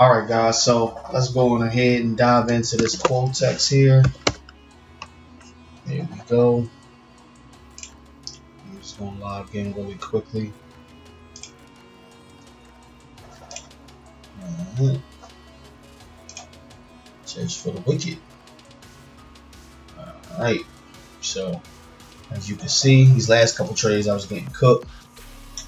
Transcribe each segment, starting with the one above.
Alright guys, so let's go on ahead and dive into this Vortex here. There we go. I'm just going to log in really quickly. Search for the wicked. Alright, so as you can see, these last couple trades I was getting cooked,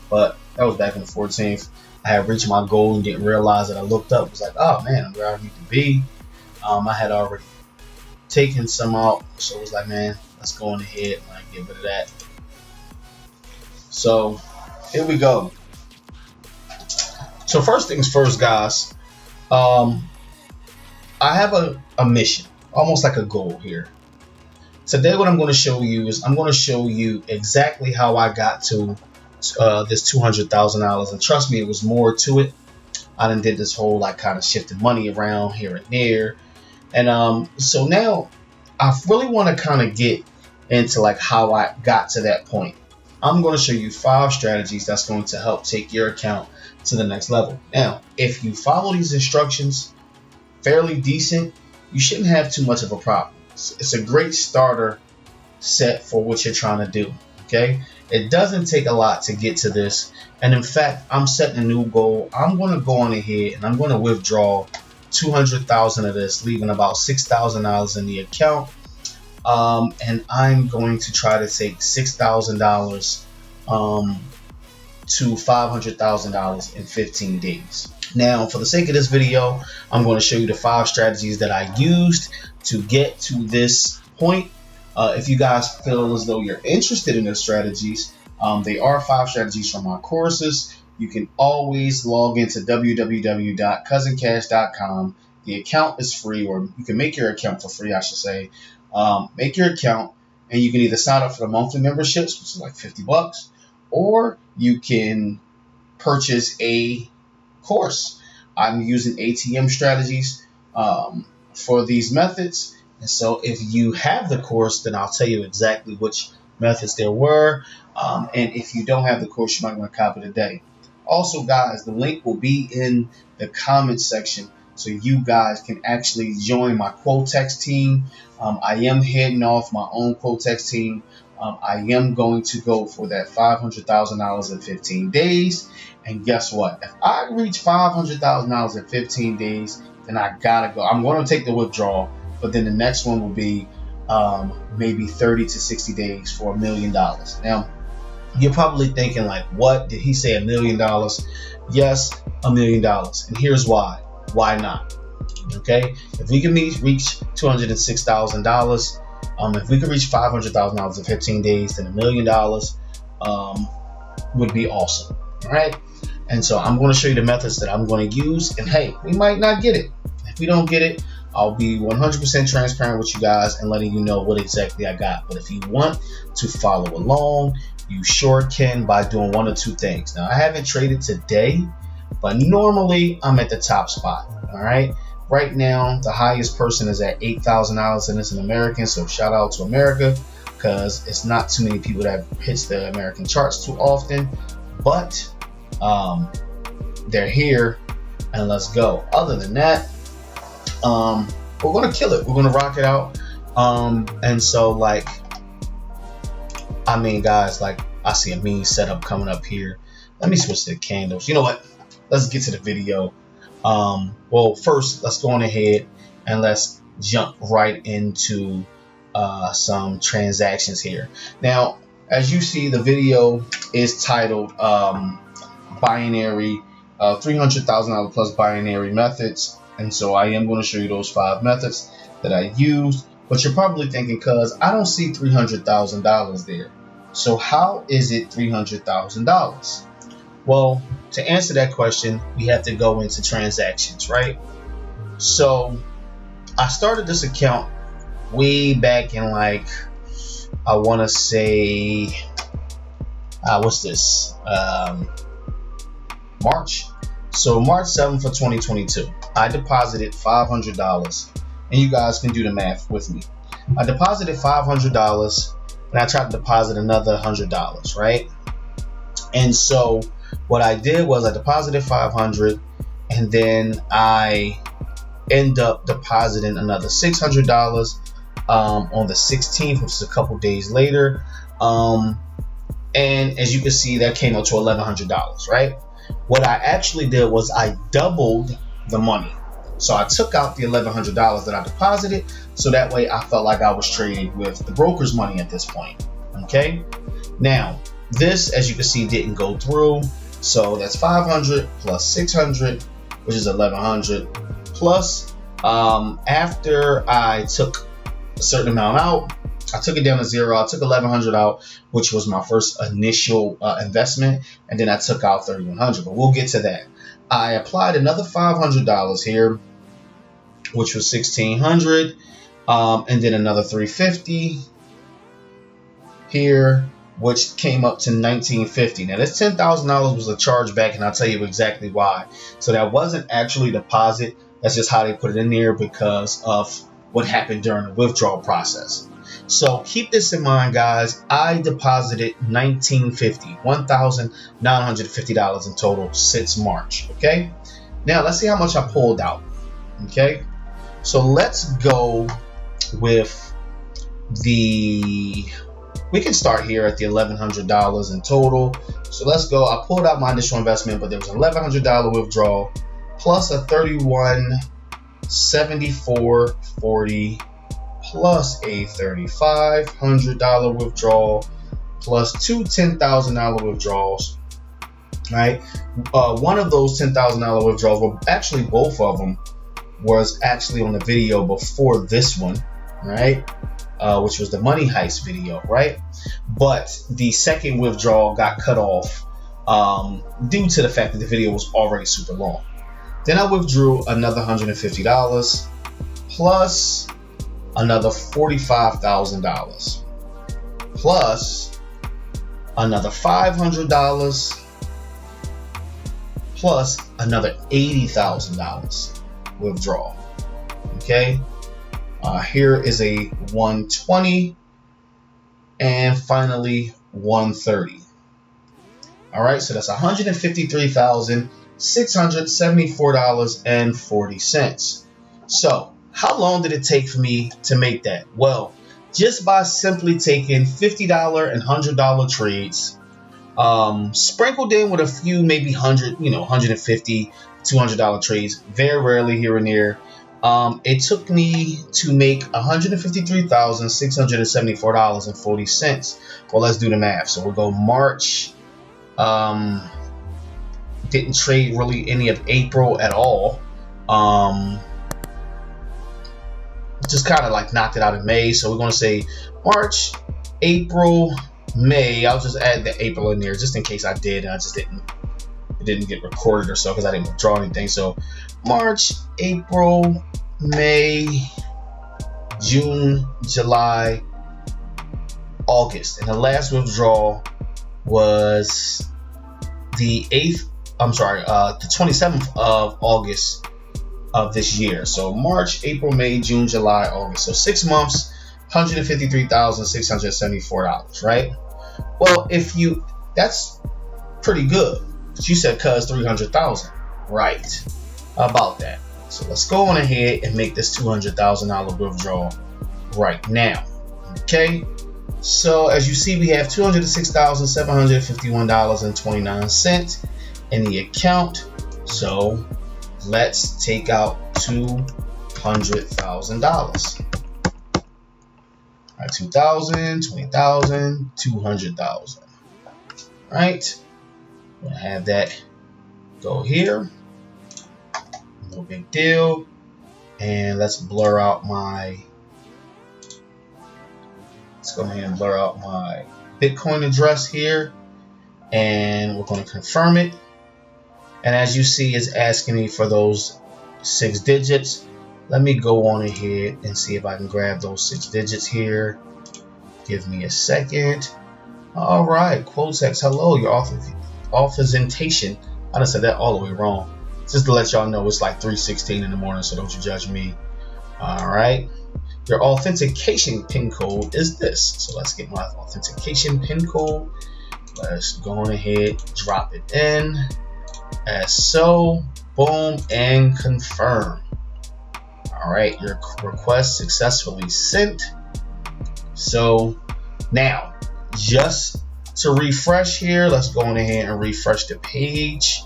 but that was back on the 14th. I had reached my goal and didn't realize that. I looked up, was like, oh man, I'm where I need to be. I had already taken some out, so it was like, man, let's go on ahead and like, get rid of that. So here we go. So first things first, guys. I have a mission, almost like a goal here. Today what I'm going to show you is I'm going to show you exactly how I got to this $200,000, and trust me, it was more to it. I done did this whole like kind of shifting money around here and there, and so now I really want to kind of get into like how I got to that point. I'm going to show you 5 strategies that's going to help take your account to the next level. Now, if you follow these instructions fairly decent, you shouldn't have too much of a problem. It's a great starter set for what you're trying to do. Okay, it doesn't take a lot to get to this, and in fact, I'm setting a new goal. I'm going to go on ahead and I'm going to withdraw 200,000 of this, leaving about $6,000 in the account, and I'm going to try to take $6,000 to $500,000 in 15 days. Now, for the sake of this video, I'm going to show you the 5 strategies that I used to get to this point. If you guys feel as though you're interested in those strategies, they are 5 strategies from my courses. You can always log into www.cuzincash.com. The account is free, or you can make your account for free, I should say. Make your account, and you can either sign up for the monthly memberships, which is like $50, or you can purchase a course. I'm using ATM strategies for these methods. And so if you have the course, then I'll tell you exactly which methods there were. And if you don't have the course, you might want to copy today. Also, guys, the link will be in the comments section, so you guys can actually join my Vortex team. I am heading off my own Vortex team. I am going to go for that $500,000 in 15 days. And guess what? If I reach $500,000 in 15 days, then I gotta go. I'm going to take the withdrawal. But then the next one will be maybe 30 to 60 days for $1 million. Now, you're probably thinking like, what? Did he say $1 million? Yes, $1 million. And here's why. Why not? Okay? If we can reach $206,000, if we can reach $500,000 in 15 days, then $1 million would be awesome. All right? And so I'm going to show you the methods that I'm going to use. And hey, we might not get it. If we don't get it, I'll be 100% transparent with you guys and letting you know what exactly I got. But if you want to follow along, you sure can by doing one or two things. Now, I haven't traded today, but normally I'm at the top spot. All right. Right now, the highest person is at $8,000, and it's an American. So shout out to America, because it's not too many people that hits the American charts too often. But they're here, and let's go. Other than that, we're gonna kill it. We're gonna rock it out. And so, like, I mean, guys, like, I see a mean setup coming up here. Let me switch to the candles. You know what? Let's get to the video. Well, first, let's go on ahead and let's jump right into some transactions here. Now, as you see, the video is titled Binary $300,000 plus Binary Methods. And so I am going to show you those 5 methods that I used. But you're probably thinking, cuz I don't see $300,000 there. So how is it $300,000? Well, to answer that question, we have to go into transactions, right? So I started this account way back in, like, I want to say, what's this? March. So March 7th of 2022, I deposited $500, and you guys can do the math with me. I deposited $500, and I tried to deposit another $100, right? And so what I did was I deposited $500, and then I end up depositing another $600 on the 16th, which is a couple days later. And as you can see, that came up to $1,100, right? What I actually did was I doubled the money. So I took out the $1,100 that I deposited, so that way I felt like I was trading with the broker's money at this point. Okay. Now this, as you can see, didn't go through. So that's 500 plus 600, which is 1,100 plus. After I took a certain amount out, I took it down to zero. I took 1,100 out, which was my first initial investment, and then I took out 3,100. But we'll get to that. I applied another $500 here, which was 1,600, and then another 350 here, which came up to 1,950. Now this $10,000 was a chargeback, and I'll tell you exactly why. So that wasn't actually a deposit. That's just how they put it in there because of what happened during the withdrawal process. So keep this in mind, guys. I deposited $1,950 in total since March. Okay. Now let's see how much I pulled out. Okay. So let's go with we can start here at the $1,100 in total. So let's go. I pulled out my initial investment, but there was an $1,100 withdrawal plus a $3,174.40 plus a $3,500 withdrawal plus two $10,000 withdrawals. Right. One of those $10,000 withdrawals, well, actually both of them was actually on the video before this one, right? Which was the money heist video, right? But the second withdrawal got cut off due to the fact that the video was already super long. Then I withdrew another $150 plus another $45,000 plus another $500 plus another $80,000 withdrawal. Okay. Here is a 120 and finally 130. All right, so that's $153,674.40. So how long did it take for me to make that? Well, just by simply taking $50 and $100 trades, sprinkled in with a few, maybe $100, $150, $200 trades, very rarely here and there. It took me to make $153,674.40. Well, let's do the math. So we'll go March. Didn't trade really any of April at all. Just kind of like knocked it out in May. So we're going to say March, April, May. I'll just add the April in there just in case I did. I just didn't. It didn't get recorded or so because I didn't withdraw anything. So March, April, May, June, July, August. And the last withdrawal was the 27th of August of this year. So March, April, May, June, July, August. So 6 months, $153,674, right? Well, that's pretty good. You said cuz 300,000, right? About that. So let's go on ahead and make this $200,000 withdrawal right now. Okay. So as you see, we have $206,751.29 in the account. So let's take out $200,000. All right, 2,000, 20,000, 200,000. All right. I'm gonna have that go here. No big deal. And let's blur out let's go ahead and blur out my Bitcoin address here. And we're going to confirm it. And as you see, it's asking me for those 6 digits. Let me go on ahead and see if I can grab those 6 digits here. Give me a second. All right, Quotex, hello, your authentication. I done said that all the way wrong. Just to let y'all know, it's like 3:16 in the morning, so don't you judge me. All right. Your authentication PIN code is this. So let's get my authentication PIN code. Let's go on ahead, drop it in as so. Boom, and confirm. All right, your request successfully sent. So now, just to refresh here, let's go on ahead and refresh the page.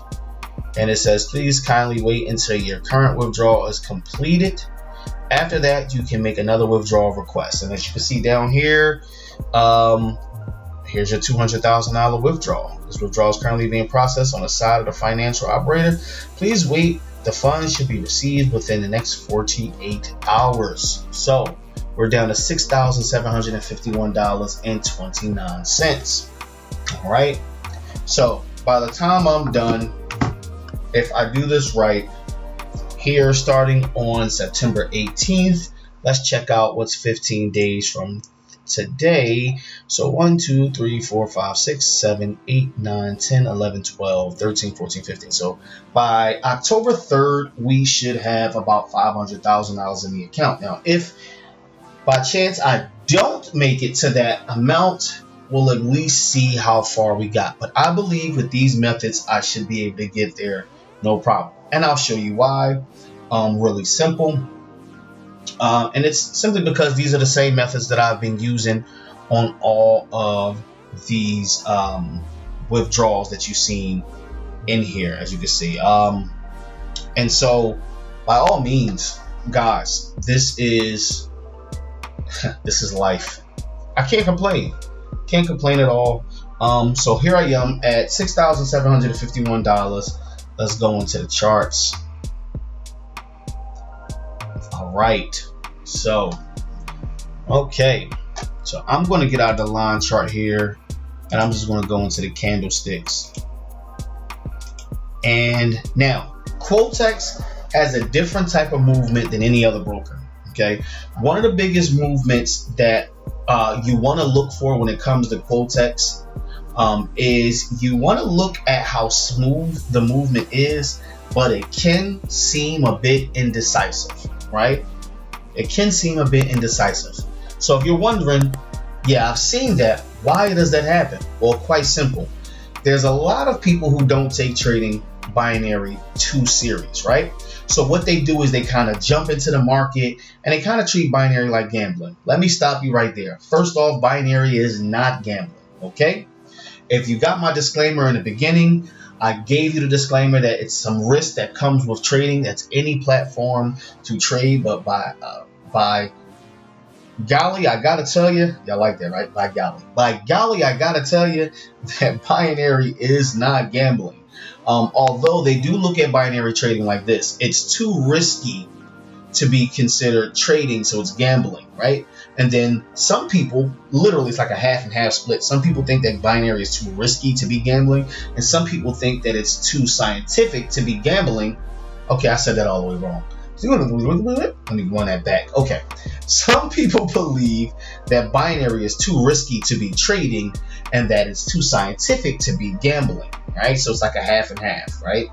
And it says, please kindly wait until your current withdrawal is completed. After that, you can make another withdrawal request. And as you can see down here, here's your $200,000 withdrawal. This withdrawal is currently being processed on the side of the financial operator. Please wait. The funds should be received within the next 48 hours. So we're down to $6,751.29. All right. So by the time I'm done, if I do this right, here starting on September 18th, let's check out what's 15 days from today. So 1, 2, 3, 4, 5, 6, 7, 8, 9, 10, 11, 12, 13, 14, 15. So by October 3rd, we should have about $500,000 in the account. Now, if by chance I don't make it to that amount, we'll at least see how far we got. But I believe with these methods, I should be able to get there no problem. And I'll show you why. Really simple. And it's simply because these are the same methods that I've been using on all of these withdrawals that you've seen in here, as you can see. And so by all means, guys, this is life. I can't complain. Can't complain at all. So here I am at $6,751. Let's go into the charts. All right. So, okay. So I'm going to get out of the line chart here, and I'm just going to go into the candlesticks. And now, Quotex has a different type of movement than any other broker. Okay. One of the biggest movements that you want to look for when it comes to Quotex is you want to look at how smooth the movement is, but it can seem a bit indecisive, right? It can seem a bit indecisive. So if you're wondering, yeah, I've seen that. Why does that happen? Well, quite simple. There's a lot of people who don't take trading binary too serious, right? So what they do is they kind of jump into the market and they kind of treat binary like gambling. Let me stop you right there. First off, binary is not gambling, okay? If you got my disclaimer in the beginning, I gave you the disclaimer that it's some risk that comes with trading. That's any platform to trade, but by golly, I gotta tell you, y'all like that, right? By golly, I gotta tell you that binary is not gambling. Although they do look at binary trading like this, it's too risky to be considered trading, so it's gambling, right? And then some people, literally it's like a half and half split. Some people think that binary is too risky to be gambling, and some people think that it's too scientific to be gambling. Okay, I said that all the way wrong. Let me run that back. Okay, some people believe that binary is too risky to be trading and that it's too scientific to be gambling, right? So it's like a half and half, right?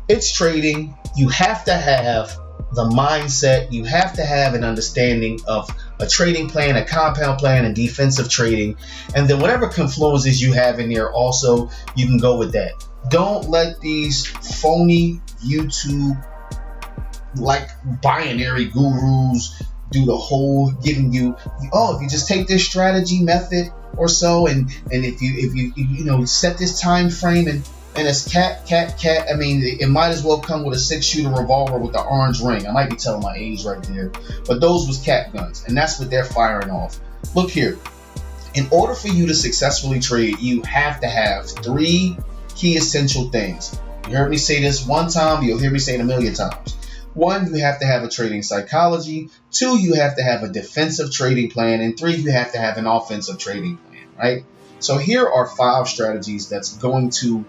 It's trading. You have to have the mindset. You have to have an understanding of a trading plan, a compound plan, and defensive trading. And then whatever confluences you have in there also, you can go with that. Don't let these phony YouTube like binary gurus do the whole giving you, oh, if you just take this strategy method or so, and if you set this time frame and it's cat. I mean, it might as well come with a 6-shooter revolver with the orange ring. I might be telling my age right there, but those was cat guns, and that's what they're firing off. Look here. In order for you to successfully trade, you have to have 3 key essential things. You heard me say this one time, you'll hear me say it a million times. 1, you have to have a trading psychology. 2, you have to have a defensive trading plan. And 3, you have to have an offensive trading plan, right? So here are 5 strategies that's going to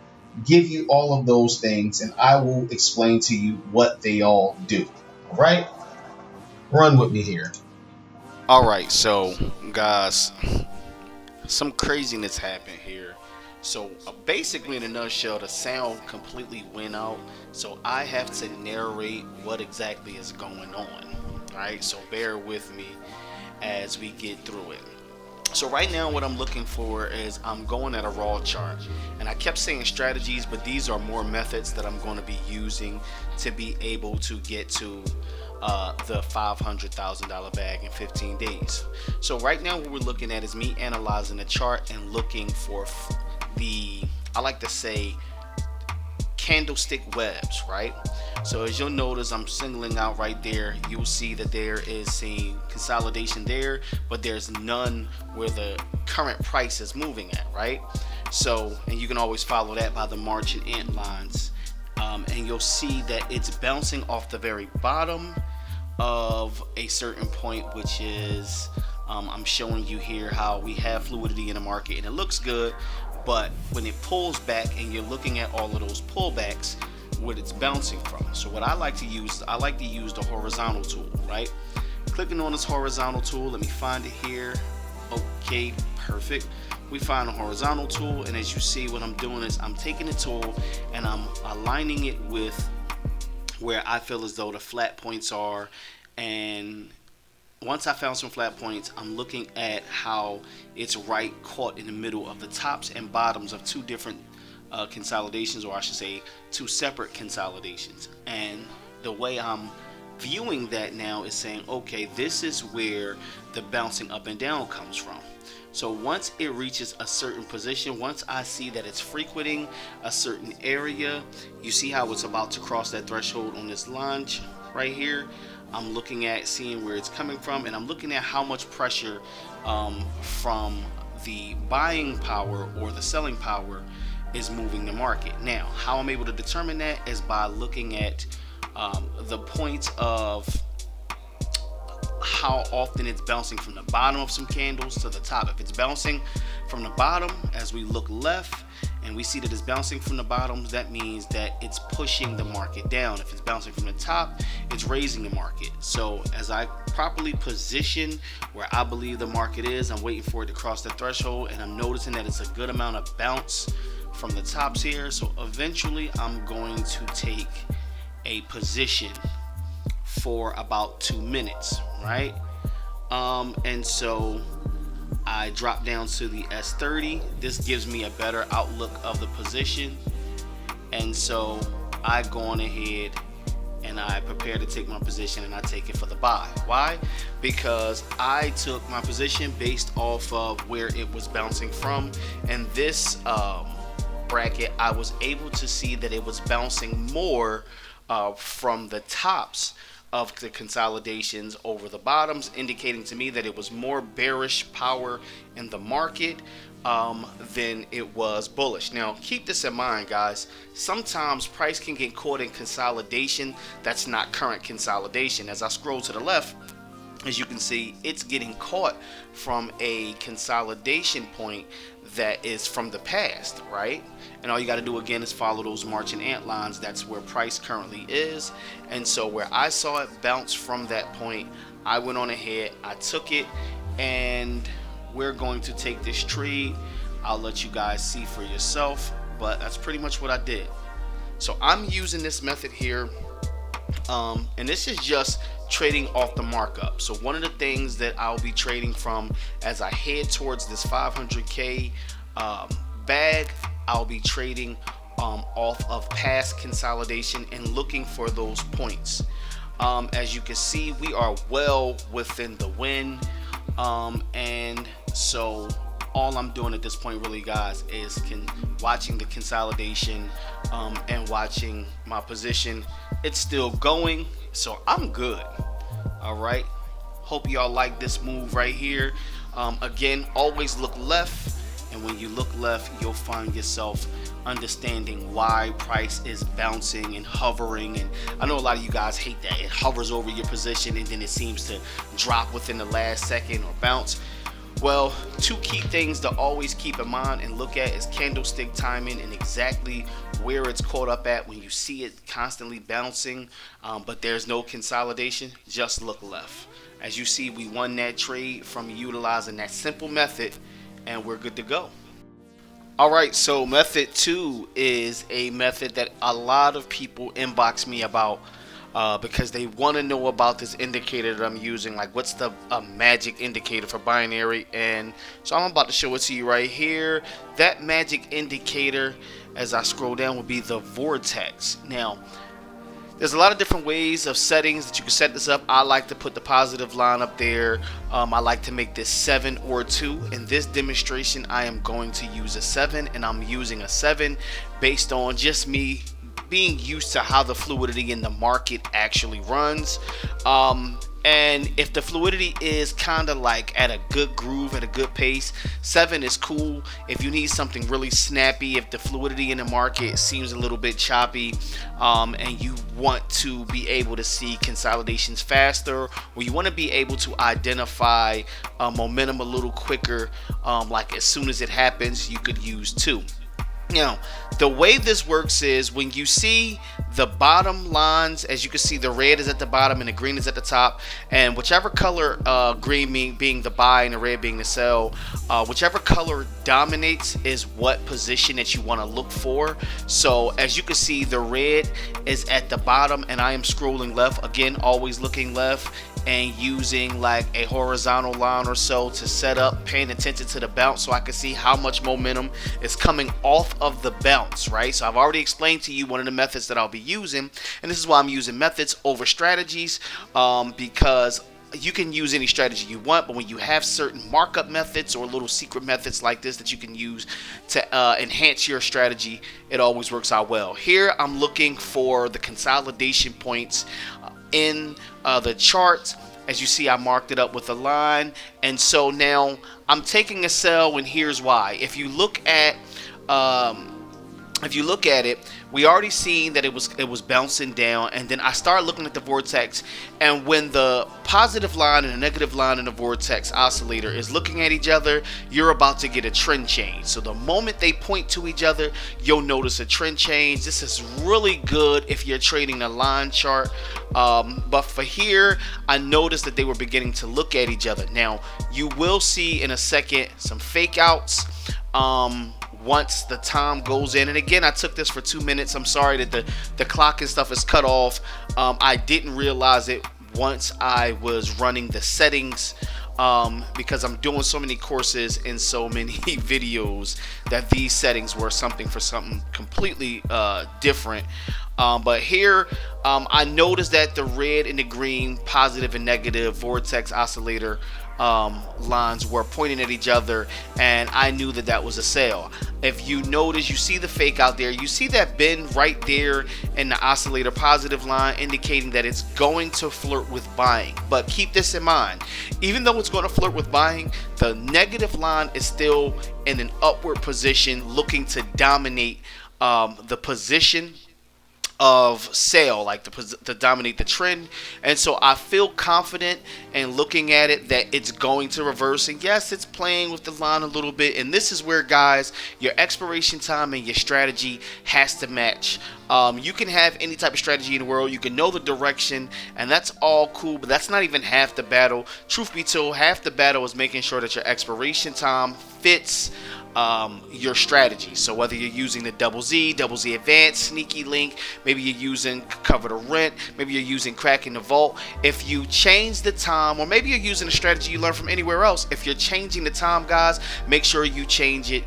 give you all of those things, and I will explain to you what they all do. All right? Run with me here. All right, so guys, some craziness happened here. So basically, in a nutshell, the sound completely went out, so I have to narrate what exactly is going on. All right, so bear with me as we get through it. So right now what I'm looking for is I'm going at a raw chart, and I kept saying strategies, but these are more methods that I'm going to be using to be able to get to the $500,000 bag in 15 days. So right now what we're looking at is me analyzing the chart and looking for the, I like to say, candlestick webs, right? So as you'll notice, I'm singling out right there. You'll see that there is some consolidation there, but there's none where the current price is moving at, right? So, and you can always follow that by the March and ant lines, and you'll see that it's bouncing off the very bottom of a certain point, which is I'm showing you here how we have fluidity in the market and it looks good, but when it pulls back and you're looking at all of those pullbacks, what it's bouncing from. So what I like to use the horizontal tool, right? Clicking on this horizontal tool, let me find it here. Okay, perfect. We find a horizontal tool, and as you see, what I'm doing is I'm taking the tool and I'm aligning it with where I feel as though the flat points are, and once I found some flat points, I'm looking at how it's right caught in the middle of the tops and bottoms of two different consolidations, or I should say two separate consolidations. And the way I'm viewing that now is saying, okay, this is where the bouncing up and down comes from. So once it reaches a certain position, once I see that it's frequenting a certain area, you see how it's about to cross that threshold on this line right here. I'm looking at seeing where it's coming from, and I'm looking at how much pressure from the buying power or the selling power is moving the market. Now, how I'm able to determine that is by looking at the points of how often it's bouncing from the bottom of some candles to the top. If it's bouncing from the bottom, as we look left and we see that it's bouncing from the bottoms, that means that it's pushing the market down. If it's bouncing from the top, it's raising the market. So as I properly position where I believe the market is, I'm waiting for it to cross the threshold, and I'm noticing that it's a good amount of bounce from the tops here. So eventually I'm going to take a position for about 2 minutes, right? And so I drop down to the S30. This gives me a better outlook of the position, and so I go on ahead and I prepare to take my position, and I take it for the buy. Why? Because I took my position based off of where it was bouncing from, and this bracket I was able to see that it was bouncing more from the tops of the consolidations over the bottoms, indicating to me that it was more bearish power in the market than it was bullish. Now keep this in mind, guys. Sometimes price can get caught in consolidation that's not current consolidation. As I scroll to the left, as you can see, it's getting caught from a consolidation point that is from the past, right? And all you got to do again is follow those marching ant lines. That's where price currently is. And so where I saw it bounce from that point, I went on ahead, I took it, and we're going to take this trade. I'll let you guys see for yourself, but that's pretty much what I did. So I'm using this method here, and this is just trading off the markup. So one of the things that I'll be trading from as I head towards this 500k bag, I'll be trading off of past consolidation and looking for those points. As you can see, we are well within the win, and so all I'm doing at this point really, guys, is watching the consolidation and watching my position. It's still going, so I'm good. All right, hope y'all like this move right here. Again, always look left, and when you look left, you'll find yourself understanding why price is bouncing and hovering. And I know a lot of you guys hate that it hovers over your position and then it seems to drop within the last second or bounce. Well, two key things to always keep in mind and look at is candlestick timing and exactly where it's caught up at. When you see it constantly bouncing, but there's no consolidation, just look left. As you see, we won that trade from utilizing that simple method, and we're good to go. All right, so method 2 is a method that a lot of people inbox me about because they want to know about this indicator that I'm using. Like, what's the magic indicator for binary? And so I'm about to show it to you right here. That magic indicator, as I scroll down, would be the Vortex. Now, there's a lot of different ways of settings that you can set this up. I like to put the positive line up there. I like to make this 7 or 2. In this demonstration, I am going to use a 7, and I'm using a 7 based on just me being used to how the fluidity in the market actually runs. And if the fluidity is kind of like at a good groove, at a good pace, 7 is cool. If you need something really snappy, if the fluidity in the market seems a little bit choppy, and you want to be able to see consolidations faster, or you want to be able to identify momentum a little quicker, like as soon as it happens, you could use 2. Now, the way this works is when you see the bottom lines, as you can see, the red is at the bottom and the green is at the top, and whichever color, green being the buy and the red being the sell, whichever color dominates is what position that you want to look for. So as you can see, the red is at the bottom, and I am scrolling left, again always looking left, and using like a horizontal line or so to set up, paying attention to the bounce so I can see how much momentum is coming off of the bounce, right? So I've already explained to you one of the methods that I'll be using, and this is why I'm using methods over strategies, because you can use any strategy you want, but when you have certain markup methods or little secret methods like this that you can use to enhance your strategy, it always works out well. Here I'm looking for the consolidation points in the chart. As you see, I marked it up with a line, and so now I'm taking a sell, and here's why. If you look at it, we already seen that it was bouncing down, and then I started looking at the vortex, and when the positive line and the negative line in the vortex oscillator is looking at each other, you're about to get a trend change. So the moment they point to each other, you'll notice a trend change. This is really good if you're trading a line chart, but for here, I noticed that they were beginning to look at each other. Now you will see in a second some fake outs once the time goes in, and again, I took this for 2 minutes. I'm sorry that the clock and stuff is cut off. I didn't realize it once I was running the settings, because I'm doing so many courses and so many videos that these settings were something completely different. But here I noticed that the red and the green, positive and negative vortex oscillator lines were pointing at each other, and I knew that that was a sale. If you notice, you see the fake out there, you see that bend right there in the oscillator positive line, indicating that it's going to flirt with buying. But keep this in mind, even though it's going to flirt with buying, the negative line is still in an upward position, looking to dominate the position of sale, like to dominate the trend. And so I feel confident in looking at it that it's going to reverse, and yes, it's playing with the line a little bit, and this is where, guys, your expiration time and your strategy has to match. You can have any type of strategy in the world, you can know the direction, and that's all cool, but that's not even half the battle. Truth be told, half the battle is making sure that your expiration time fits your strategy. So whether you're using the double Z advanced, sneaky link, maybe you're using cover the rent, maybe you're using cracking the vault, if you change the time, or maybe you're using a strategy you learn from anywhere else, if you're changing the time, guys, make sure you change it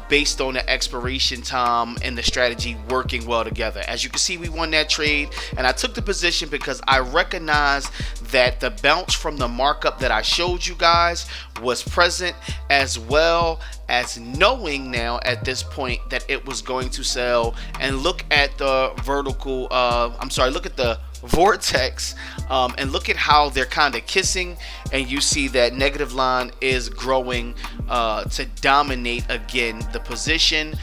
based on the expiration time and the strategy working well together. As you can see, we won that trade, and I took the position because I recognized that the bounce from the markup that I showed you guys was present, as well as knowing now at this point that it was going to sell. And look at the vertical, look at the vortex, and look at how they're kind of kissing, and you see that negative line is growing to dominate again the position.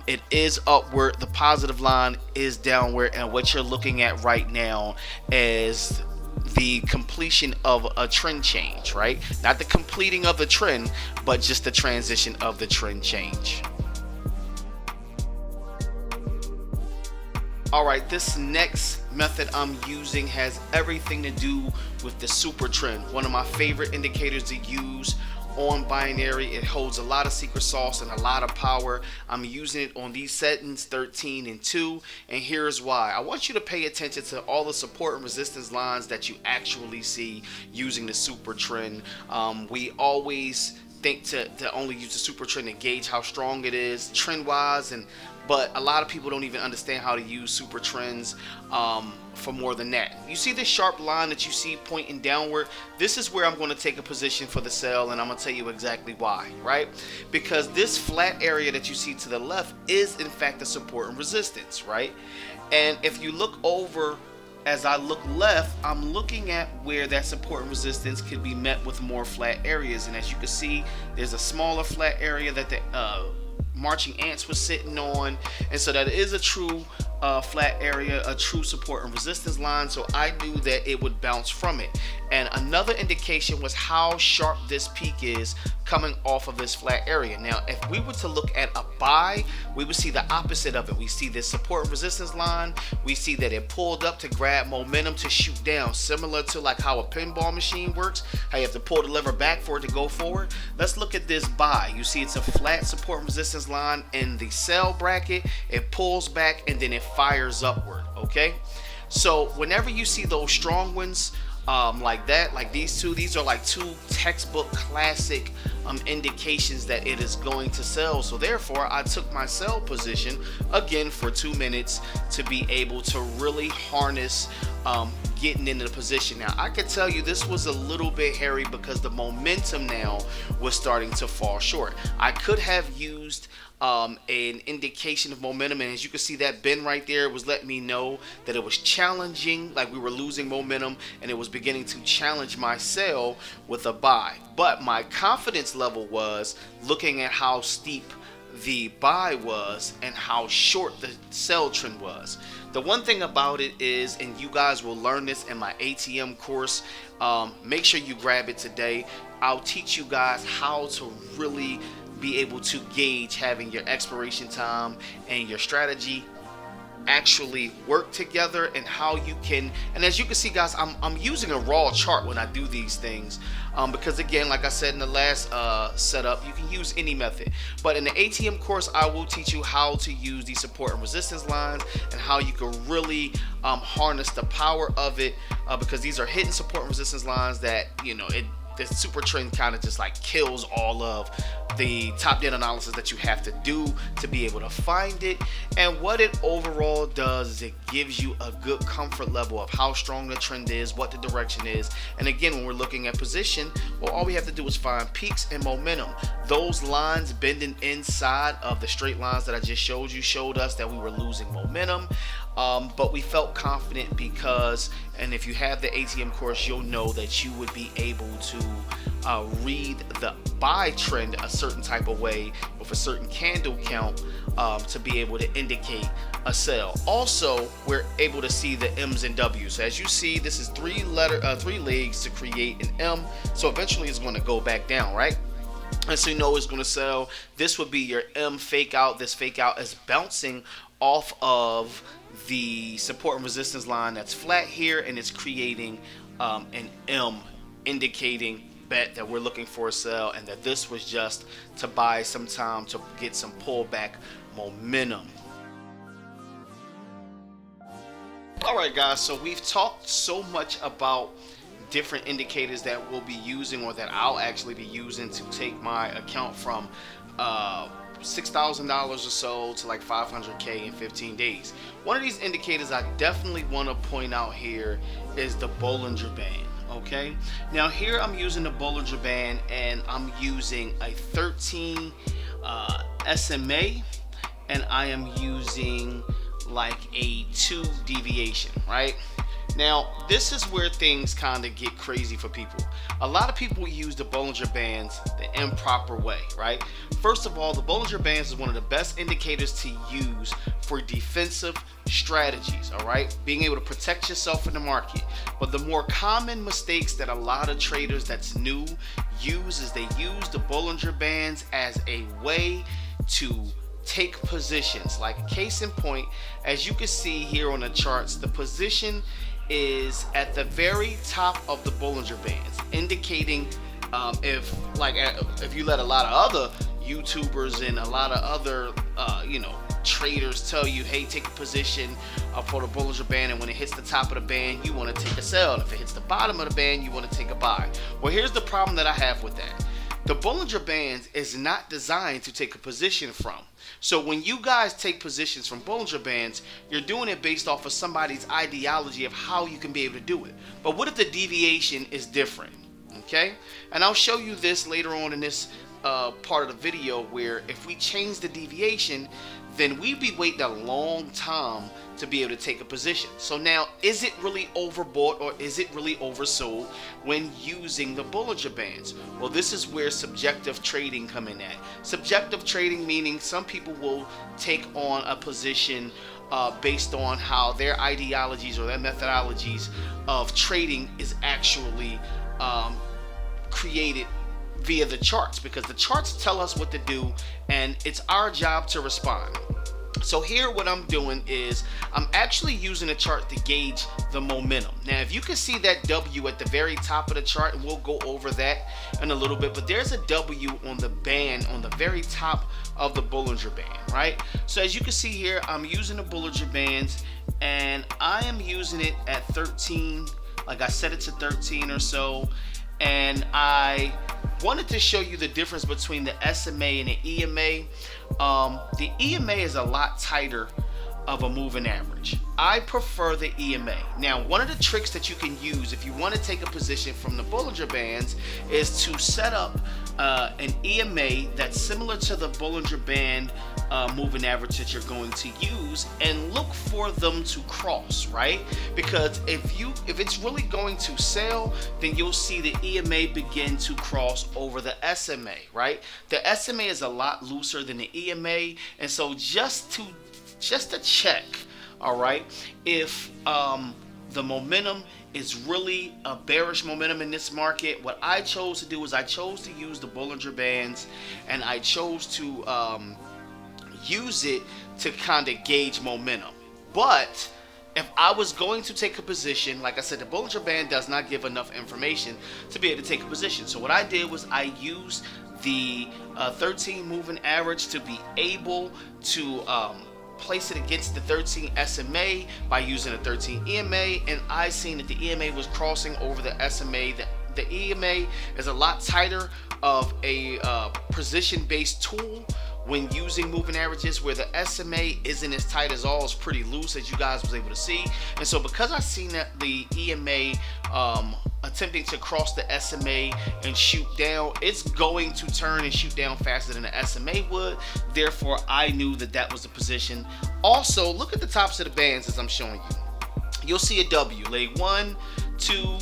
It is upward, the positive line is downward, and what you're looking at right now is the completion of a trend change, right? Not the completing of the trend, but just the transition of the trend change. Alright, this next method I'm using has everything to do with the Supertrend, one of my favorite indicators to use on binary. It holds a lot of secret sauce and a lot of power. I'm using it on these settings 13 and 2, and here's why. I want you to pay attention to all the support and resistance lines that you actually see using the Supertrend. We always think to only use the Supertrend to gauge how strong it is trend wise, but a lot of people don't even understand how to use super trends for more than that. You see this sharp line that you see pointing downward? This is where I'm going to take a position for the sell, and I'm going to tell you exactly why, right? Because this flat area that you see to the left is in fact the support and resistance, right? And if you look over, as I look left, I'm looking at where that support and resistance could be met with more flat areas. And as you can see, there's a smaller flat area that the marching ants was sitting on, and so that is a true flat area, a true support and resistance line. So I knew that it would bounce from it. And another indication was how sharp this peak is coming off of this flat area. Now, if we were to look at a buy, we would see the opposite of it. We see this support and resistance line. We see that it pulled up to grab momentum to shoot down, similar to like how a pinball machine works, how you have to pull the lever back for it to go forward. Let's look at this buy. You see it's a flat support and resistance line in the sell bracket. It pulls back and then it fires upward, okay? So whenever you see those strong ones, like that, like these two, these are like two textbook classic indications that it is going to sell. So therefore I took my sell position again for 2 minutes to be able to really harness getting into the position. Now I could tell you this was a little bit hairy because the momentum now was starting to fall short. I could have used an indication of momentum, and as you can see, that bend right there was letting me know that it was challenging, like we were losing momentum, and it was beginning to challenge my sell with a buy. But my confidence level was looking at how steep the buy was and how short the sell trend was. The one thing about it is, and you guys will learn this in my ATM course, make sure you grab it today. I'll teach you guys how to really be able to gauge having your expiration time and your strategy actually work together, and how you can, and as you can see guys, I'm using a raw chart when I do these things, because again, like I said in the last setup, you can use any method, but in the ATM course I will teach you how to use these support and resistance lines and how you can really harness the power of it, because these are hidden support and resistance lines that, you know, the Supertrend kind of just like kills all of the top down analysis that you have to do to be able to find it. And what it overall does is it gives you a good comfort level of how strong the trend is, what the direction is. And again, when we're looking at position, well, all we have to do is find peaks and momentum. Those lines bending inside of the straight lines that I just showed you showed us that we were losing momentum. But we felt confident because, and if you have the ATM course, you'll know that you would be able to read the buy trend a certain type of way with a certain candle count to be able to indicate a sell. Also, we're able to see the M's and W's. So as you see, this is three legs to create an M. So eventually it's going to go back down, right? And so you know it's going to sell. This would be your M fake out. This fake out is bouncing off of the support and resistance line that's flat here, and it's creating an M, indicating bet that we're looking for a sell, and that this was just to buy some time to get some pullback momentum. Alright guys, so we've talked so much about different indicators that we'll be using, or that I'll actually be using to take my account from $6,000 or so to like 500K in 15 days. One of these indicators I definitely want to point out here is the Bollinger Band. Okay, now here I'm using the Bollinger Band, and I'm using a 13 SMA, and I am using like a 2 deviation, right? Now this is where things kind of get crazy for people. A lot of people use the Bollinger Bands the improper way, right? First of all, the Bollinger Bands is one of the best indicators to use for defensive strategies, all right? Being able to protect yourself in the market. But the more common mistakes that a lot of traders that's new use is they use the Bollinger Bands as a way to take positions. Like case in point, as you can see here on the charts, the position is at the very top of the Bollinger Bands, indicating If you let a lot of other YouTubers and a lot of other traders tell you, hey, take a position for the Bollinger Band, and when it hits the top of the band, you want to take a sell. And if it hits the bottom of the band, you want to take a buy. Well, here's the problem that I have with that. The Bollinger Band is not designed to take a position from. So when you guys take positions from Bollinger Bands, you're doing it based off of somebody's ideology of how you can be able to do it. But what if the deviation is different? Okay? And I'll show you this later on in this part of the video, where if we change the deviation, then we'd be waiting a long time to be able to take a position. So now, is it really overbought or is it really oversold when using the Bollinger Bands? Well, this is where subjective trading come in at. Subjective trading meaning some people will take on a position based on how their ideologies or their methodologies of trading is actually created via the charts, because the charts tell us what to do and it's our job to respond. So here what I'm doing is I'm actually using a chart to gauge the momentum. Now if you can see that W at the very top of the chart, and we'll go over that in a little bit, but there's a W on the band on the very top of the Bollinger Band, right? So as you can see here, I'm using the Bollinger Bands and I am using it at 13, like I set it to 13 or so, and I wanted to show you the difference between the SMA and the EMA. The EMA is a lot tighter of a moving average. I prefer the EMA. Now, one of the tricks that you can use if you want to take a position from the Bollinger Bands is to set up an EMA that's similar to the Bollinger Band moving average that you're going to use, and look for them to cross, right? Because if it's really going to sell, then you'll see the EMA begin to cross over the SMA, right? The SMA is a lot looser than the EMA, and so just to check, all right, if the momentum is really a bearish momentum in this market, what I chose to do is I chose to use the Bollinger Bands, and I chose to use it to kind of gauge momentum. But if I was going to take a position, like I said, the Bollinger Band does not give enough information to be able to take a position. So what I did was I used the 13 moving average to be able to place it against the 13 SMA by using a 13 EMA, and I seen that the EMA was crossing over the SMA. The EMA is a lot tighter of a position-based tool when using moving averages, where the SMA isn't as tight as all. It's pretty loose, as you guys was able to see. And so because I seen that the EMA attempting to cross the SMA and shoot down, it's going to turn and shoot down faster than the SMA would. Therefore, I knew that that was the position. Also, look at the tops of the bands as I'm showing you. You'll see a W, leg 1, 2,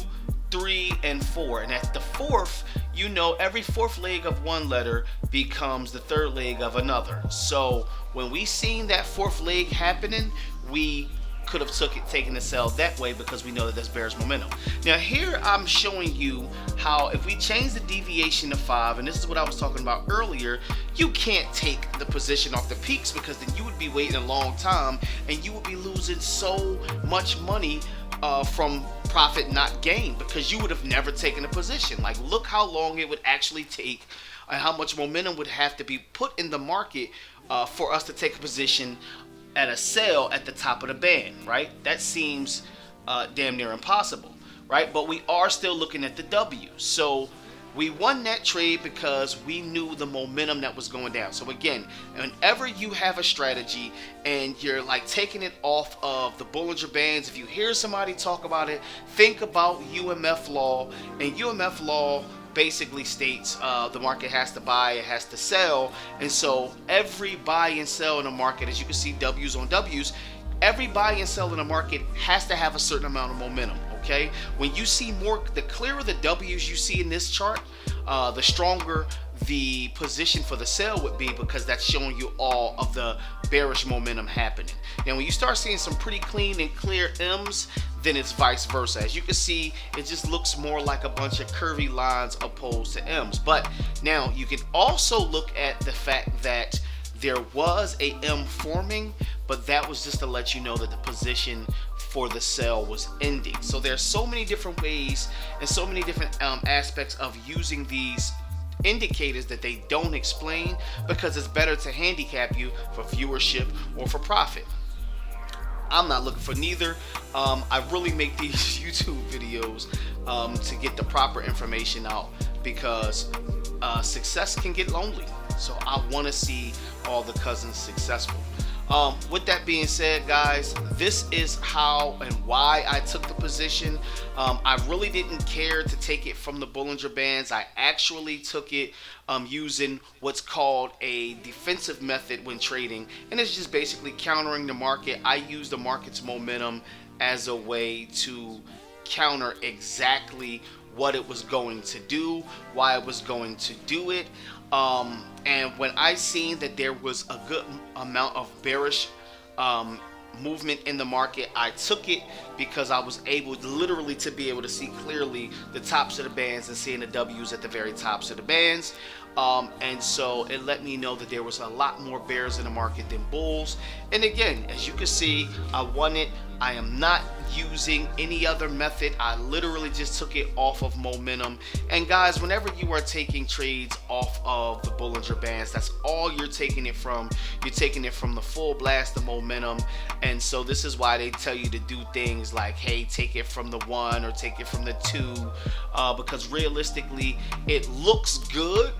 3, and 4. And at the fourth, you know, every fourth leg of one letter becomes the third leg of another. So when we seen that fourth leg happening, we could have taken the sell that way, because we know that that's bearish momentum. Now here I'm showing you how if we change the deviation to 5, and this is what I was talking about earlier, you can't take the position off the peaks, because then you would be waiting a long time and you would be losing so much money from profit not gain, because you would have never taken a position. Like, look how long it would actually take and how much momentum would have to be put in the market for us to take a position at a sell at the top of the band, right? That seems damn near impossible, right? But we are still looking at the W. So we won that trade because we knew the momentum that was going down. So again, whenever you have a strategy and you're like taking it off of the Bollinger Bands, if you hear somebody talk about it, think about UMF law. And UMF law basically states the market has to buy, it has to sell. And so every buy and sell in the market, as you can see, W's on W's, every buy and sell in the market has to have a certain amount of momentum. Okay, when you see more, the clearer the W's you see in this chart, the stronger the position for the sell would be, because that's showing you all of the bearish momentum happening. Now when you start seeing some pretty clean and clear M's, then it's vice versa. As you can see, it just looks more like a bunch of curvy lines opposed to M's. But now you can also look at the fact that there was a M forming, but that was just to let you know that the position for the sell was ending. So there's so many different ways and so many different aspects of using these indicators that they don't explain, because it's better to handicap you for viewership or for profit. I'm not looking for neither. I really make these YouTube videos to get the proper information out, because success can get lonely. So I want to see all the cousins successful. With that being said, guys, this is how and why I took the position. I really didn't care to take it from the Bollinger Bands. I actually took it using what's called a defensive method when trading, and it's just basically countering the market. I use the market's momentum as a way to counter exactly what it was going to do, why it was going to do it. And when I seen that there was a good amount of bearish movement in the market, I took it because I was able literally to be able to see clearly the tops of the bands and seeing the W's at the very tops of the bands. And so it let me know that there was a lot more bears in the market than bulls. And again, as you can see, I won it. I am not using any other method. I literally just took it off of momentum. And guys, whenever you are taking trades off of the Bollinger Bands, that's all you're taking it from. You're taking it from the full blast of momentum. And so this is why they tell you to do things like, hey, take it from the 1 or take it from the 2, because realistically it looks good.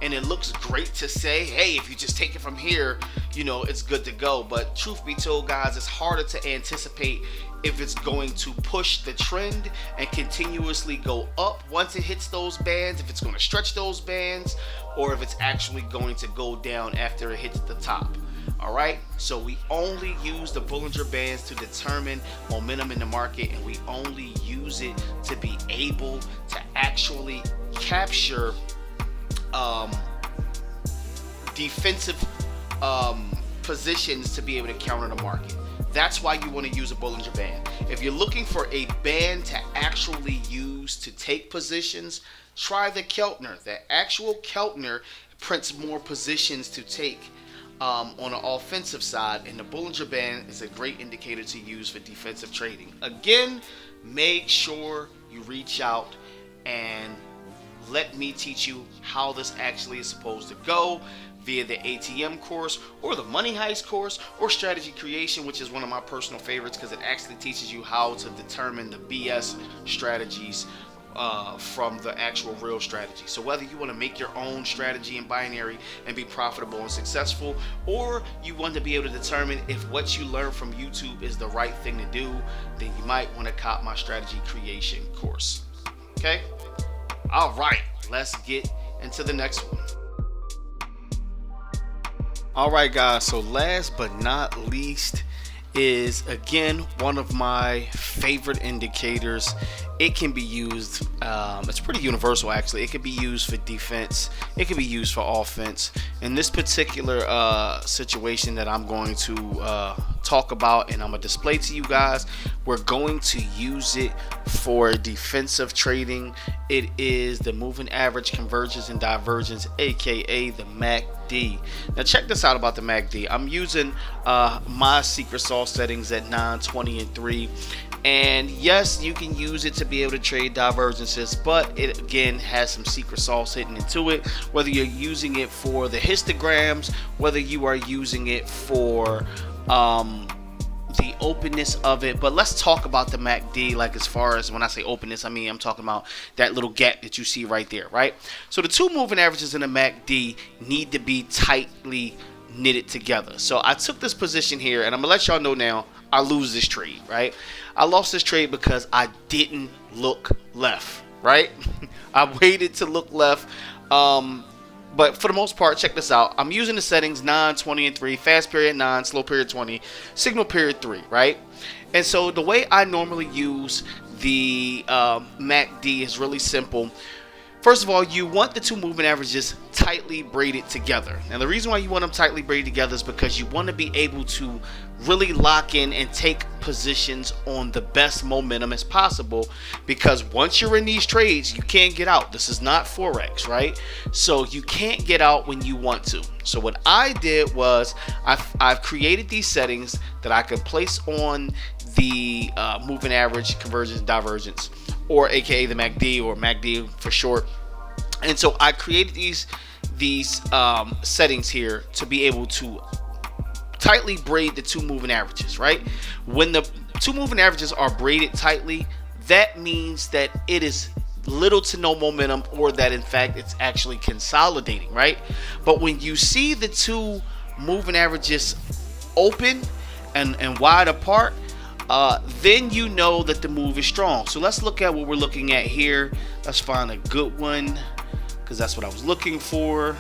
And it looks great to say, hey, if you just take it from here, you know, it's good to go. But truth be told, guys, it's harder to anticipate if it's going to push the trend and continuously go up once it hits those bands, if it's going to stretch those bands, or if it's actually going to go down after it hits the top. All right, so we only use the Bollinger Bands to determine momentum in the market, and we only use it to be able to actually capture defensive positions to be able to counter the market. That's why you want to use a Bollinger Band. If you're looking for a band to actually use to take positions, try the Keltner. The actual Keltner prints more positions to take on the offensive side, and the Bollinger Band is a great indicator to use for defensive trading. Again, make sure you reach out and let me teach you how this actually is supposed to go via the ATM course or the Money Heist course or Strategy Creation, which is one of my personal favorites because it actually teaches you how to determine the BS strategies from the actual real strategy. So whether you want to make your own strategy in binary and be profitable and successful, or you want to be able to determine if what you learn from YouTube is the right thing to do, then you might want to cop my Strategy Creation course. Okay? All right, let's get into the next one. All right, guys, so last but not least is, again, one of my favorite indicators. It can be used, it's pretty universal actually. It can be used for defense, it can be used for offense. In this particular situation that I'm going to talk about and I'm going to display to you guys, we're going to use it for defensive trading. It is the moving average convergence and divergence, aka the MACD. Now check this out about the MACD. I'm using my secret sauce settings at 9, 20, and 3. And yes, you can use it to be able to trade divergences, but it again has some secret sauce hidden into it. Whether you're using it for the histograms, whether you are using it for the openness of it. But let's talk about the MACD. Like, as far as when I say openness, I mean I'm talking about that little gap that you see right there, right? So the two moving averages in the MACD need to be tightly knitted together. So I took this position here, and I'm gonna let y'all know now I lose this trade, right? I lost this trade because I didn't look left, right? I waited to look left. But for the most part, check this out. I'm using the settings 9, 20, and 3, fast period 9, slow period 20, signal period 3, right? And so the way I normally use the MACD is really simple. First of all, you want the two moving averages tightly braided together. And the reason why you want them tightly braided together is because you want to be able to really lock in and take positions on the best momentum as possible, because once you're in these trades, you can't get out. This is not Forex, right? So you can't get out when you want to. So what I did was I've created these settings that I could place on the moving average, convergence, divergence, or aka the MACD, or MACD for short. And so I created these settings here to be able to tightly braid the two moving averages, right? When the two moving averages are braided tightly, that means that it is little to no momentum, or that in fact it's actually consolidating, right? But when you see the two moving averages open and wide apart, then you know that the move is strong. So let's look at what we're looking at here. Let's find a good one, because that's what I was looking for.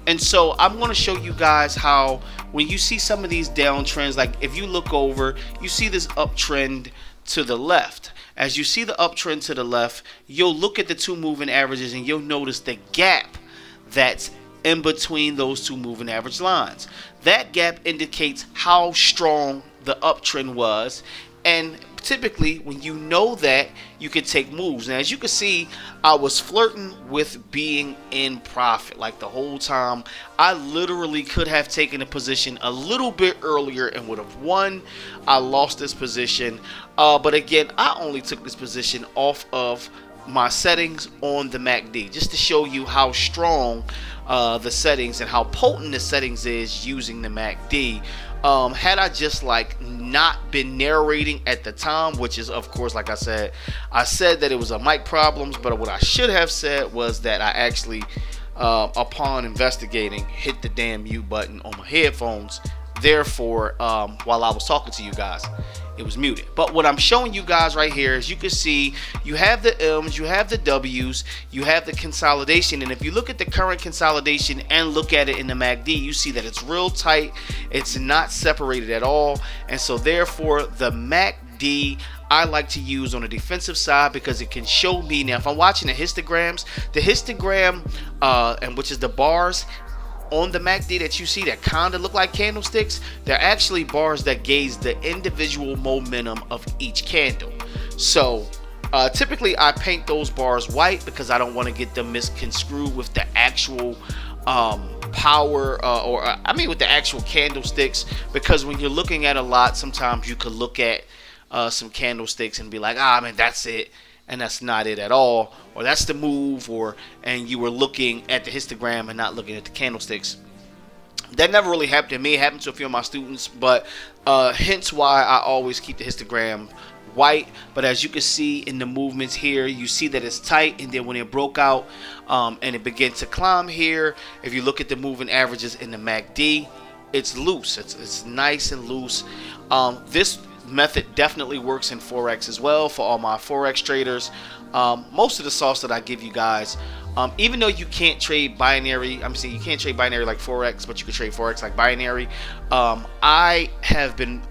And so I'm going to show you guys how, when you see some of these downtrends, like if you look over, you see this uptrend to the left. As you see the uptrend to the left, you'll look at the two moving averages and you'll notice the gap that's in between those two moving average lines. That gap indicates how strong the uptrend was, and typically when you know that, you can take moves. Now, as you can see, I was flirting with being in profit like the whole time. I literally could have taken a position a little bit earlier and would have won. I lost this position, but again, I only took this position off of my settings on the MACD, just to show you how strong the settings and how potent the settings is using the MACD. Had I just like not been narrating at the time, which is of course, like I said that it was a mic problems, but what I should have said was that I actually upon investigating hit the damn mute button on my headphones. Therefore, while I was talking to you guys, it was muted. But what I'm showing you guys right here is, you can see you have the M's, you have the W's, you have the consolidation. And if you look at the current consolidation and look at it in the MACD, you see that it's real tight. It's not separated at all. And so therefore, the MACD I like to use on the defensive side, because it can show me, now if I'm watching the histogram, and which is the bars on the MACD that you see that kind of look like candlesticks, they're actually bars that gauge the individual momentum of each candle. So typically I paint those bars white, because I don't want to get them misconstrued with the actual power with the actual candlesticks, because when you're looking at a lot, sometimes you could look at some candlesticks and be like, man, that's it, and that's not it at all, or that's the move, and you were looking at the histogram and not looking at the candlesticks. That never really happened to me. It happened to a few of my students, but hence why I always keep the histogram white. But as you can see in the movements here, you see that it's tight, and then when it broke out and it began to climb here, if you look at the moving averages in the MACD, it's loose. It's nice and loose. This method definitely works in Forex as well for all my Forex traders. Most of the sauce that I give you guys, even though you can't trade binary, you can't trade binary like Forex, but you can trade Forex like binary. I have been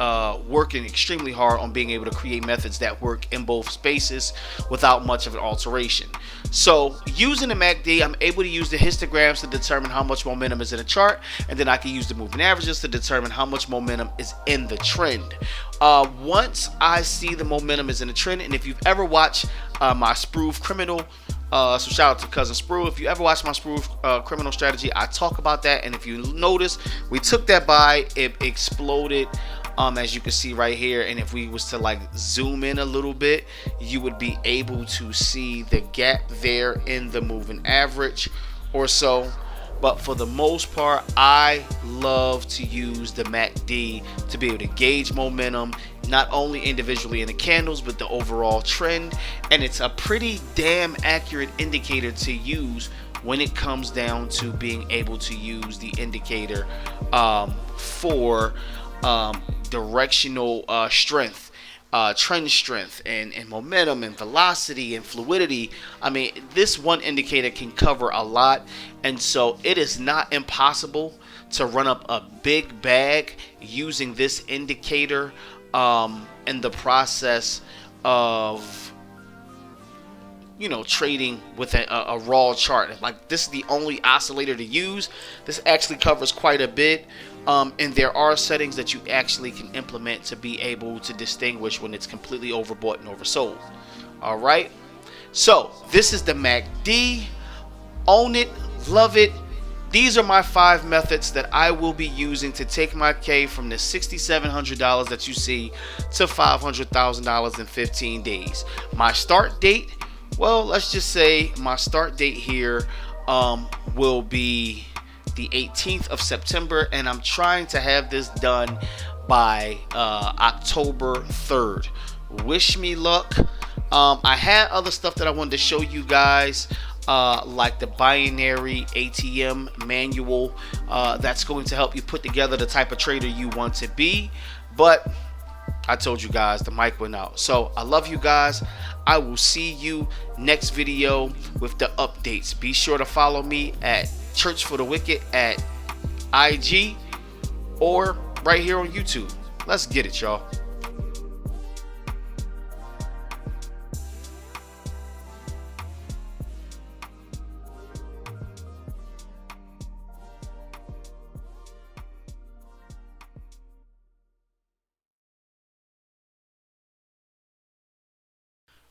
working extremely hard on being able to create methods that work in both spaces without much of an alteration. So using the MACD, I'm able to use the histograms to determine how much momentum is in a chart, and then I can use the moving averages to determine how much momentum is in the trend. Once I see the momentum is in the trend, and if you've ever watched my Sproof Criminal, so shout out to Cousin Sprue. If you ever watch my Sproof Criminal Strategy, I talk about that. And if you notice, we took that buy, it exploded, as you can see right here. And if we was to like zoom in a little bit, you would be able to see the gap there in the moving average or so. But for the most part, I love to use the MACD to be able to gauge momentum, not only individually in the candles, but the overall trend. And it's a pretty damn accurate indicator to use when it comes down to being able to use the indicator for directional strength. Trend strength and momentum and velocity and fluidity. This one indicator can cover a lot, and so it is not impossible to run up a big bag using this indicator, in the process of trading with a raw chart. Like, this is the only oscillator to use. This actually covers quite a bit. And there are settings that you actually can implement to be able to distinguish when it's completely overbought and oversold. All right. So this is the MACD. Own it, love it. These are my 5 methods that I will be using to take my K from the $6,700 that you see to $500,000 in 15 days. My start date, well, let's just say my start date here will be the 18th of September, and I'm trying to have this done by October 3rd. Wish me luck. I had other stuff that I wanted to show you guys, like the Binary ATM manual that's going to help you put together the type of trader you want to be. But I told you guys the mic went out. So I love you guys. I will see you next video with the updates. Be sure to follow me at Church for the Wicked at IG or right here on YouTube. Let's get it, y'all.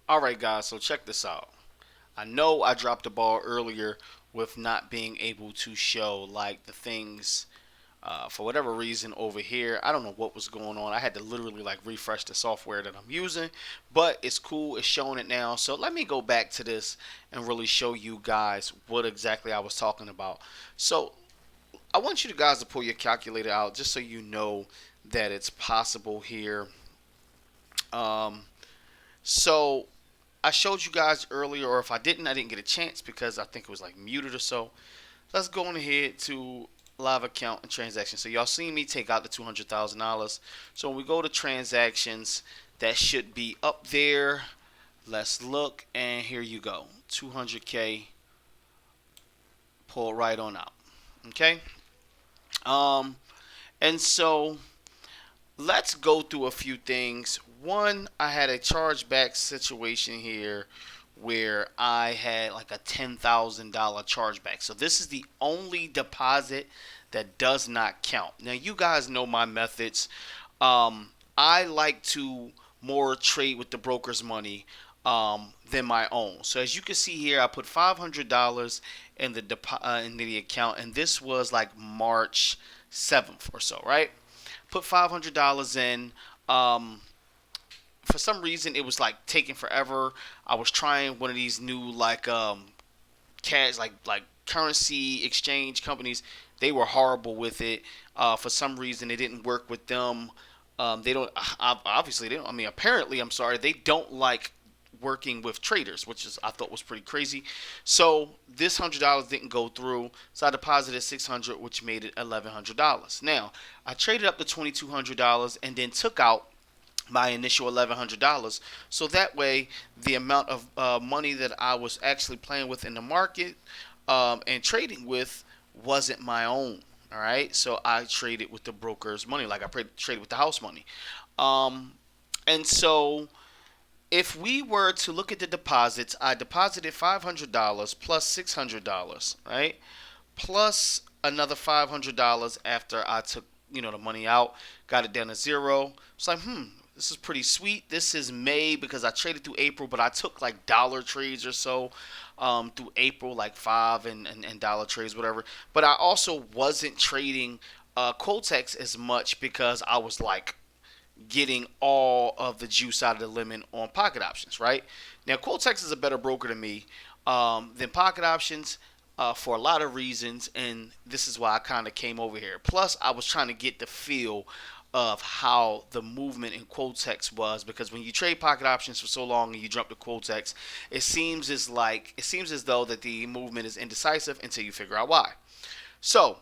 Alright guys, so check this out. I know I dropped the ball earlier with not being able to show like the things for whatever reason over here. I don't know what was going on. I had to literally like refresh the software that I'm using, but it's cool. It's showing it now. So let me go back to this and really show you guys what exactly I was talking about. So I want you guys to pull your calculator out just so you know that it's possible here. So I showed you guys earlier, or if I didn't get a chance because I think it was like muted or so. Let's go on ahead to live account and transactions. So y'all seen me take out the $200,000. So when we go to transactions, that should be up there. Let's look, and here you go. 200K, pull right on out. Okay. And so let's go through a few things. One, I had a chargeback situation here where I had like a $10,000 chargeback. So this is the only deposit that does not count. Now, you guys know my methods. I like to more trade with the broker's money than my own. So as you can see here, I put $500 in the account, and this was like March 7th or so, right? Put $500 in. For some reason, it was like taking forever. I was trying one of these new like cash like currency exchange companies. They were horrible with it. For some reason, it didn't work with them. They don't obviously they don't. I mean, apparently, I'm sorry, they don't like working with traders, which is I thought was pretty crazy. So this $100 didn't go through, so I deposited $600, which made it $1,100. Now I traded up to $2,200 and then took out my initial $1,100, so that way the amount of money that I was actually playing with in the market and trading with wasn't my own. All right, so I traded with the broker's money, like I traded with the house money. And so if we were to look at the deposits, I deposited $500 plus $600, right? Plus another $500 after I took, the money out, got it down to zero. It's like, this is pretty sweet. This is May because I traded through April, but I took like dollar trades or so through April, like $5 and dollar trades, whatever. But I also wasn't trading Quotex as much because I was like getting all of the juice out of the lemon on pocket options, right? Now, Quotex is a better broker to me than pocket options for a lot of reasons, and this is why I kind of came over here. Plus, I was trying to get the feel of how the movement in Quotex was, because when you trade pocket options for so long and you jump to Quotex, it seems as though that the movement is indecisive until you figure out why. So,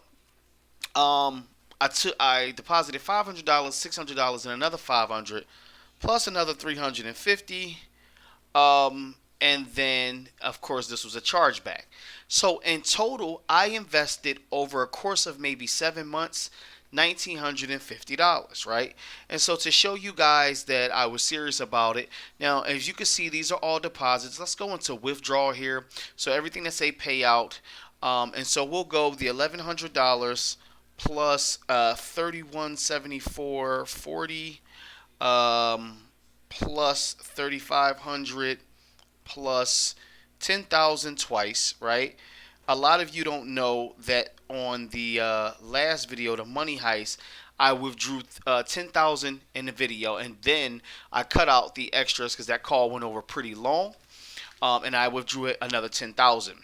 I deposited $500, $600, and another $500, plus another $350. And then, of course, this was a chargeback. So in total, I invested over a course of maybe 7 months $1,950, right? And so to show you guys that I was serious about it, now as you can see, these are all deposits. Let's go into withdrawal here. So everything that say payout, and so we'll go the $1,100 plus 3174.40 plus 3,500 plus 10,000 twice, right? A lot of you don't know that on the last video, the money heist, I withdrew 10,000 in the video, and then I cut out the extras because that call went over pretty long, and I withdrew it another 10,000.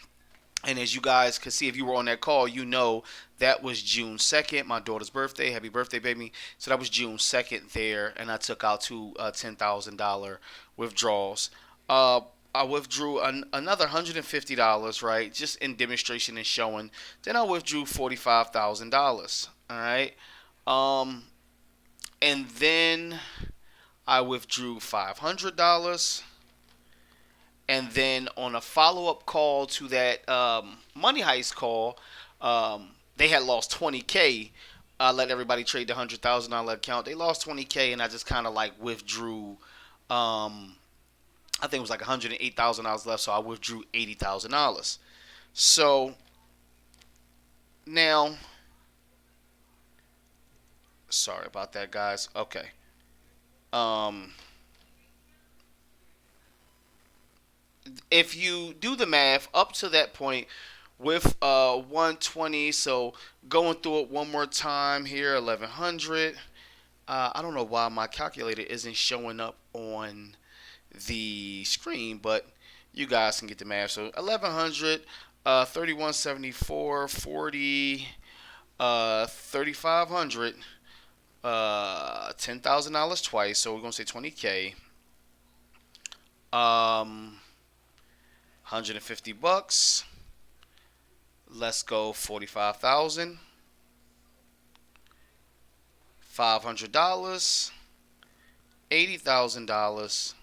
And as you guys can see, if you were on that call, you know that was June 2nd, my daughter's birthday. Happy birthday, baby. So that was June 2nd there, and I took out two $10,000 withdrawals. I withdrew another $150, right, just in demonstration and showing. Then I withdrew $45,000, all right? And then I withdrew $500. And then on a follow-up call to that money heist call, they had lost 20K. I let everybody trade the $100,000 account. They lost 20K, and I just kind of like withdrew. I think it was like $108,000 left, so I withdrew $80,000. So now, sorry about that, guys. Okay. If you do the math up to that point with 120, so going through it one more time here, 1100. I don't know why my calculator isn't showing up on the screen, but you guys can get the math. So 1100, 3174, 40, 3500, $10,000 twice. So we're gonna say 20K. 150 bucks. Let's go 45,000. $500. $80,000.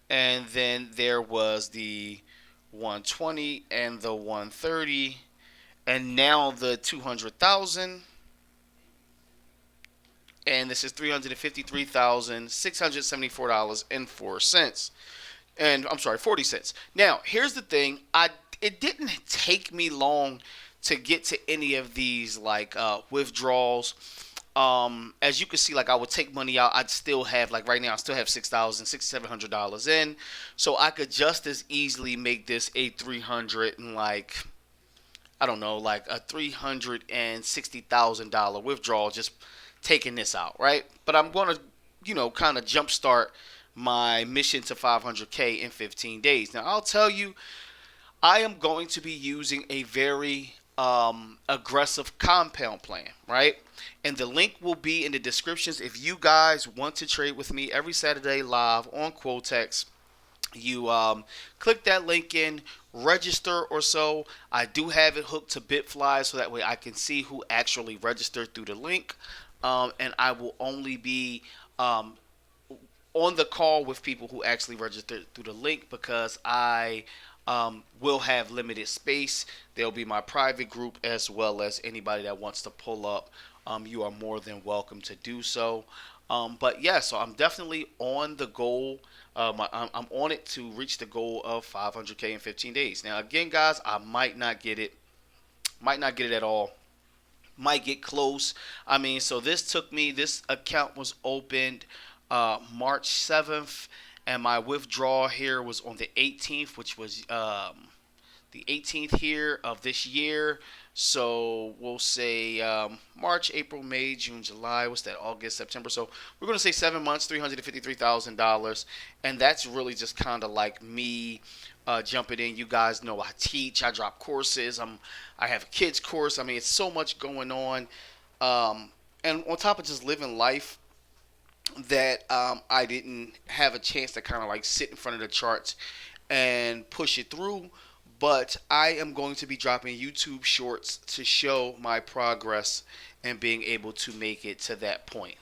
And then there was the 120 and the 130, and now the 200,000. And this is $353,674.04. And I'm sorry, 40 cents. Now, here's the thing. It didn't take me long to get to any of these like withdrawals. As you can see, like I would take money out. I'd still have, like right now, I still have $6,700 in. So I could just as easily make this a 300 and like, I don't know, like a $360,000 withdrawal, just taking this out, right? But I'm going to, kind of jumpstart my mission to 500K in 15 days. Now, I'll tell you, I am going to be using a very aggressive compound plan, right? And the link will be in the descriptions. If you guys want to trade with me every Saturday live on Quotex, you click that link in, register or so. I do have it hooked to Bitfly so that way I can see who actually registered through the link. And I will only be on the call with people who actually registered through the link, because I will have limited space. There'll be my private group as well as anybody that wants to pull up. You are more than welcome to do so. But yeah, so I'm definitely on the goal. I'm on it to reach the goal of 500K in 15 days. Now, again, guys, I might not get it. Might not get it at all. Might get close. I mean, so this account was opened March 7th, and my withdrawal here was on the 18th, which was the 18th here of this year. So we'll say March, April, May, June, July. What's that? August, September. So we're going to say 7 months, $353,000. And that's really just kind of like me jumping in. You guys know I teach. I drop courses. I have a kids course. I mean, it's so much going on. And on top of just living life, that I didn't have a chance to kind of like sit in front of the charts and push it through. But I am going to be dropping YouTube shorts to show my progress and being able to make it to that point.